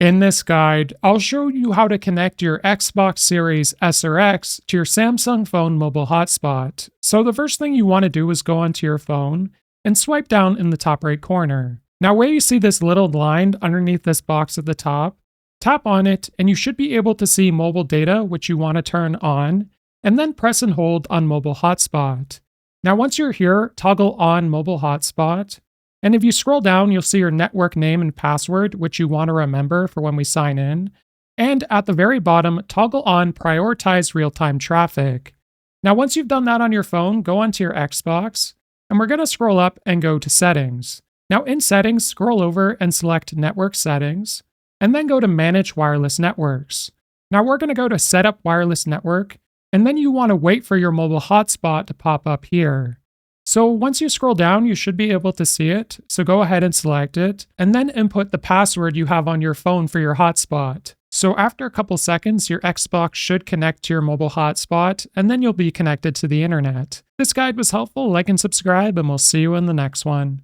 In this guide, I'll show you how to connect your Xbox Series S or X to your Samsung phone mobile hotspot. So the first thing you want to do is go onto your phone and swipe down in the top right corner. Now where you see this little line underneath this box at the top, tap on it and you should be able to see mobile data which you want to turn on, and then press and hold on mobile hotspot. Now once you're here, toggle on mobile hotspot. And if you scroll down, you'll see your network name and password, which you want to remember for when we sign in. And at the very bottom, toggle on prioritize real-time traffic. Now, once you've done that on your phone, go onto your Xbox, and we're going to scroll up and go to settings. Now in settings, scroll over and select network settings, and then go to manage wireless networks. Now we're going to go to setup wireless network, and then you want to wait for your mobile hotspot to pop up here. So once you scroll down, you should be able to see it. So go ahead and select it, and then input the password you have on your phone for your hotspot. So after a couple seconds, your Xbox should connect to your mobile hotspot, and then you'll be connected to the internet. This guide was helpful. Like and subscribe, and we'll see you in the next one.